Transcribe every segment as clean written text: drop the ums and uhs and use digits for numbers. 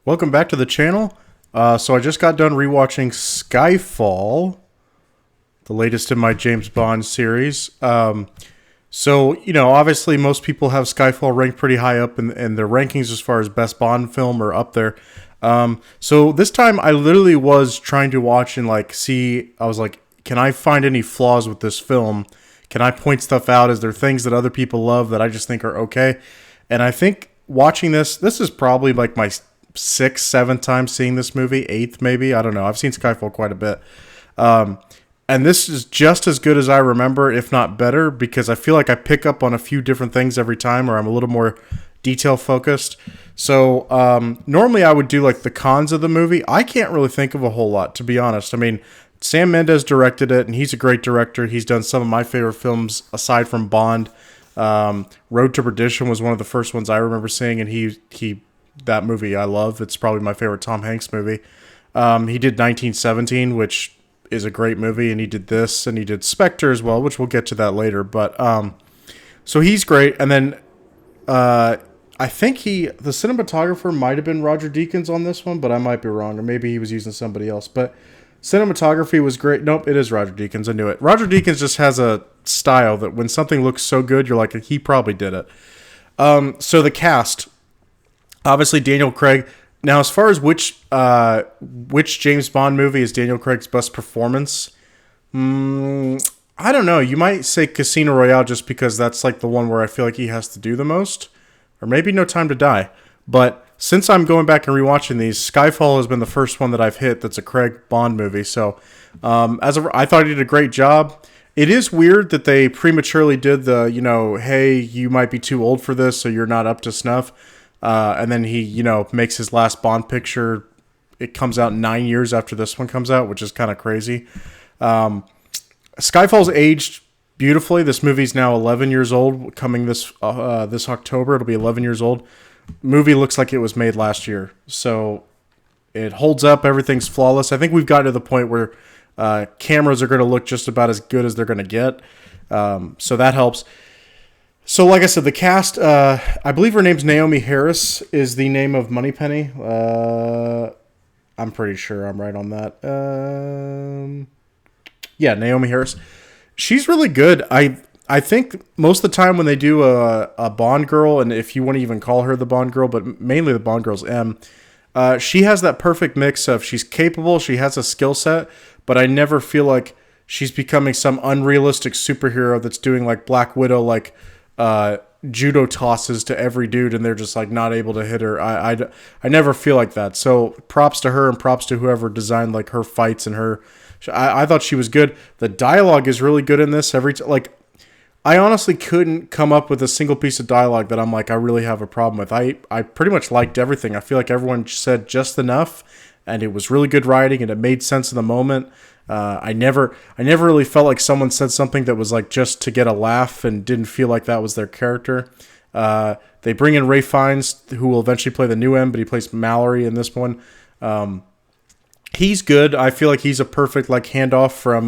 Welcome back to the channel. So I just got done rewatching Skyfall, the latest in my James Bond series. Obviously most people have Skyfall ranked pretty high up in their rankings as far as best Bond film or up there. So this time I literally was trying to watch and see, I was like, can I find any flaws with this film? Can I point stuff out? Is there things that other people love that I just think are okay? And I think watching this is probably like my sixth, seventh time seeing this movie, eighth maybe. I don't know. I've seen Skyfall quite a bit. And this is just as good as I remember, if not better, because I feel like I pick up on a few different things every time, or I'm a little more detail focused. So normally I would do like the cons of the movie. I can't really think of a whole lot, to be honest. I mean, Sam Mendes directed it, and he's a great director. He's done some of my favorite films aside from Bond. Road to Perdition was one of the first ones I remember seeing, and he that movie I love. It's probably my favorite Tom Hanks movie. He did 1917, which is a great movie, and he did this, and he did Spectre as well, which we'll get to that later. But so he's great. And then I think the cinematographer might have been Roger Deakins on this one, but I might be wrong, or maybe he was using somebody else. But cinematography was great. Nope, it is Roger Deakins. I knew it. Roger Deakins just has a style that when something looks so good, you're like, he probably did it. So the cast, obviously Daniel Craig. Now, as far as which James Bond movie is Daniel Craig's best performance, I don't know. You might say Casino Royale just because that's like the one where I feel like he has to do the most, or maybe No Time to Die. But since I'm going back and rewatching these, Skyfall has been the first one that I've hit that's a Craig Bond movie. So I thought he did a great job. It is weird that they prematurely did the, hey, you might be too old for this, so you're not up to snuff. And then he, makes his last Bond picture. It comes out 9 years after this one comes out, which is kind of crazy. Skyfall's aged beautifully. This movie's now 11 years old, coming this October. It'll be 11 years old. Movie looks like it was made last year. So it holds up. Everything's flawless. I think we've gotten to the point where cameras are going to look just about as good as they're going to get. So that helps. So, like I said, the cast, I believe her name's Naomi Harris is the name of Moneypenny. I'm pretty sure I'm right on that. Yeah, Naomi Harris. She's really good. I think most of the time when they do a Bond girl, and if you want to even call her the Bond girl, but mainly the Bond girl's M, she has that perfect mix of she's capable, she has a skill set, but I never feel like she's becoming some unrealistic superhero that's doing like Black Widow, judo tosses to every dude and they're just like not able to hit her. I never feel like that. So props to her and props to whoever designed like her fights and her. I thought she was good. The dialogue is really good in this. I honestly couldn't come up with a single piece of dialogue that I'm like I really have a problem with. I pretty much liked everything. I feel like everyone said just enough, and it was really good writing and it made sense in the moment. I never really felt like someone said something that was like just to get a laugh and didn't feel like that was their character. They bring in Ray Fiennes, who will eventually play the new M, but he plays Mallory in this one. He's good. I feel like he's a perfect handoff from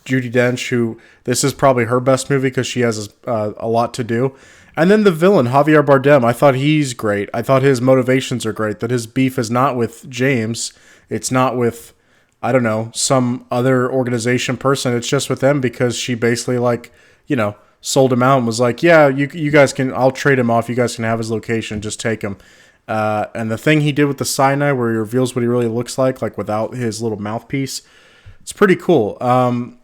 Judi Dench, who this is probably her best movie because she has a lot to do. And then the villain, Javier Bardem, I thought he's great. I thought his motivations are great, that his beef is not with James. It's not with, I don't know, some other organization person. It's just with them because she basically sold him out and was like, yeah, you guys can, I'll trade him off. You guys can have his location. Just take him. And the thing he did with the cyanide where he reveals what he really looks like without his little mouthpiece, it's pretty cool.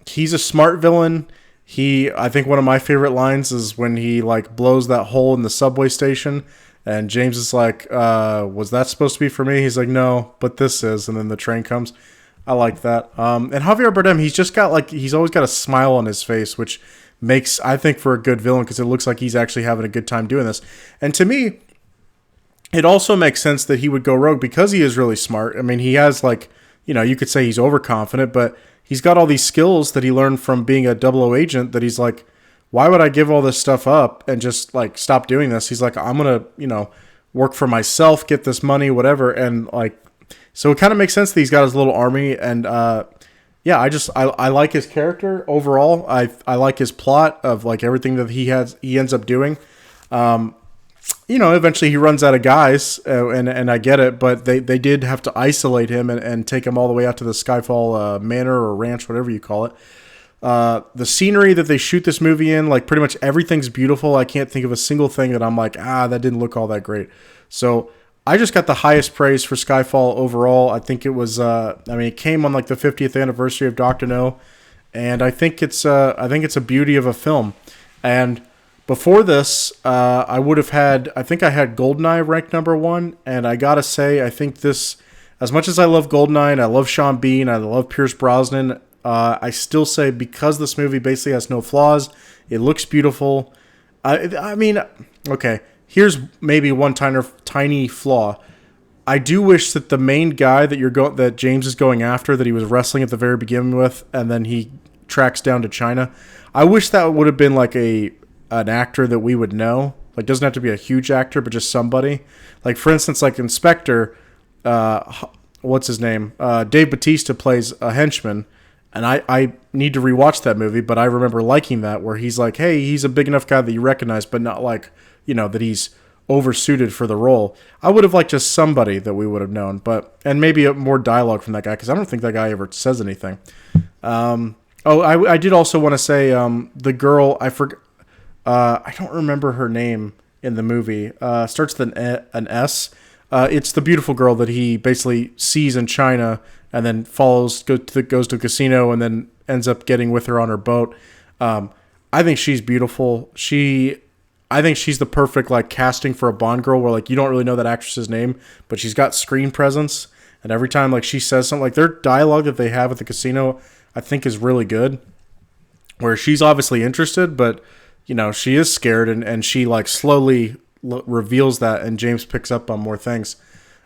He's a smart villain. I think one of my favorite lines is when he blows that hole in the subway station and James is like, was that supposed to be for me? He's like, no, but this is. And then the train comes. I like that. And Javier Bardem, he's just got he's always got a smile on his face, which makes, I think, for a good villain because it looks like he's actually having a good time doing this. And to me, it also makes sense that he would go rogue because he is really smart. I mean, he has you could say he's overconfident, but he's got all these skills that he learned from being a 00 agent that he's like, why would I give all this stuff up and just stop doing this? He's like, I'm going to, work for myself, get this money, whatever. And so it kind of makes sense that he's got his little army. And I like his character overall. I like his plot of everything that he ends up doing. eventually he runs out of guys, and I get it, but they did have to isolate him and take him all the way out to the Skyfall manor or ranch, whatever you call it. The scenery that they shoot this movie in, like pretty much everything's beautiful. I can't think of a single thing that I'm like, that didn't look all that great. So I just got the highest praise for Skyfall overall. I think it was, it came on like the 50th anniversary of Dr. No, and I think it's a beauty of a film. And before this, I think I had Goldeneye ranked number 1, and I gotta say, I think this, as much as I love Goldeneye and I love Sean Bean, I love Pierce Brosnan, I still say because this movie basically has no flaws, it looks beautiful. Okay, here's maybe one tiny flaw. I do wish that the main guy that James is going after, that he was wrestling at the very beginning with, and then he tracks down to China. I wish that would have been like an actor that we would know. Like, doesn't have to be a huge actor, but just somebody. Like, for instance, like Inspector, what's his name? Dave Bautista plays a henchman, and I need to rewatch that movie, but I remember liking that, where he's like, hey, he's a big enough guy that you recognize, but not like, that he's oversuited for the role. I would have liked just somebody that we would have known, and maybe more dialogue from that guy, because I don't think that guy ever says anything. I did also want to say the girl, I don't remember her name in the movie. Starts with an S. It's the beautiful girl that he basically sees in China and then goes to a casino and then ends up getting with her on her boat. I think she's beautiful. I think she's the perfect like casting for a Bond girl, where like you don't really know that actress's name, but she's got screen presence. And every time like she says something, like their dialogue that they have at the casino, I think is really good. Where she's obviously interested, but she is scared, and she like slowly reveals that, and James picks up on more things.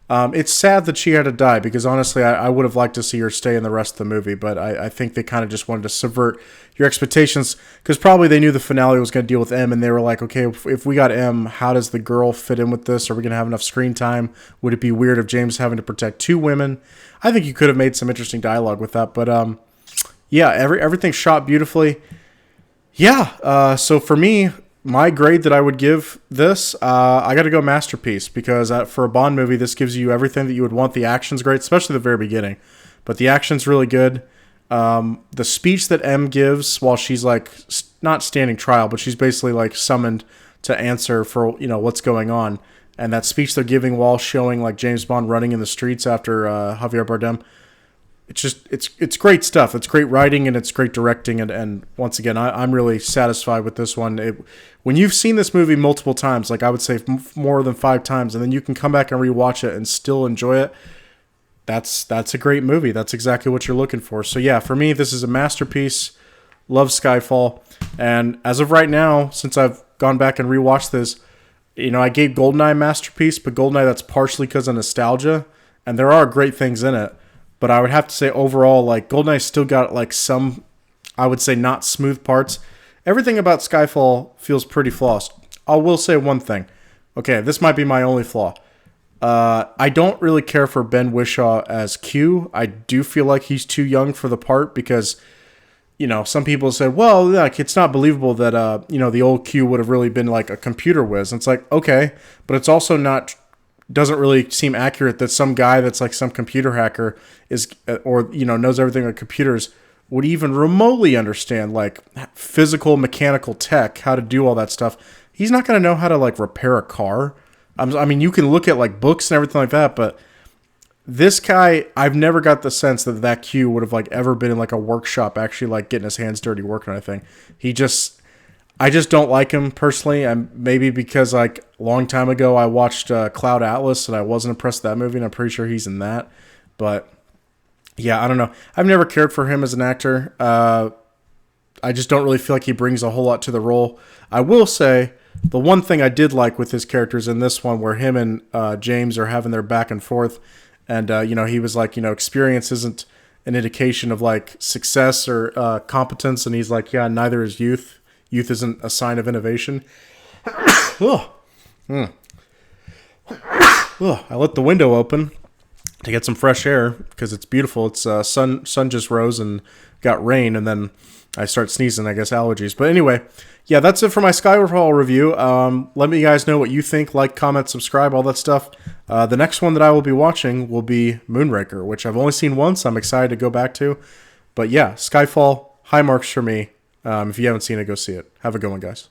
It's sad that she had to die, because honestly, I would have liked to see her stay in the rest of the movie, but I think they kind of just wanted to subvert your expectations, because probably they knew the finale was going to deal with M, and they were like, okay, if we got M, how does the girl fit in with this? Are we going to have enough screen time? Would it be weird if James having to protect 2 women? I think you could have made some interesting dialogue with that, but everything's shot beautifully. So for me, my grade that I would give this, I got to go masterpiece, because for a Bond movie, this gives you everything that you would want. The action's great, especially the very beginning, but the action's really good. The speech that M gives while she's like not standing trial, but she's basically like summoned to answer for what's going on, and that speech they're giving while showing like James Bond running in the streets after Javier Bardem. It's great stuff. It's great writing, and it's great directing, and once again, I'm really satisfied with this one. When you've seen this movie multiple times, like I would say more than 5 times, and then you can come back and rewatch it and still enjoy it, that's a great movie. That's exactly what you're looking for. So yeah, for me, this is a masterpiece. Love Skyfall, and as of right now, since I've gone back and rewatched this, I gave Goldeneye masterpiece, but Goldeneye, that's partially because of nostalgia, and there are great things in it. But I would have to say overall, like Goldeneye still got like some, I would say, not smooth parts. Everything about Skyfall feels pretty flawless. I will say one thing. Okay, this might be my only flaw. I don't really care for Ben Whishaw as Q. I do feel like he's too young for the part, because, some people said, well, like it's not believable that, the old Q would have really been like a computer whiz. And it's like, okay, but it's also doesn't really seem accurate that some guy that's like some computer hacker knows everything about computers would even remotely understand like physical mechanical tech, how to do all that stuff. He's not going to know how to like repair a car. You can look at like books and everything like that, but this guy, I've never got the sense that Q would have like ever been in like a workshop actually like getting his hands dirty working on anything. I just don't like him personally, and maybe because like a long time ago I watched Cloud Atlas and I wasn't impressed with that movie, and I'm pretty sure he's in that. But yeah, I don't know. I've never cared for him as an actor. I just don't really feel like he brings a whole lot to the role. I will say the one thing I did like with his characters in this one, where him and James are having their back and forth, and he was like, experience isn't an indication of like success or competence, and he's like, yeah, neither is youth. Youth isn't a sign of innovation. I let the window open to get some fresh air because it's beautiful. It's sun just rose and got rain, and then I start sneezing, I guess allergies. But anyway, yeah, that's it for my Skyfall review. Let me guys know what you think. Like, comment, subscribe, all that stuff. The next one that I will be watching will be Moonraker, which I've only seen once. I'm excited to go back to. But yeah, Skyfall, high marks for me. If you haven't seen it, go see it. Have a good one, guys.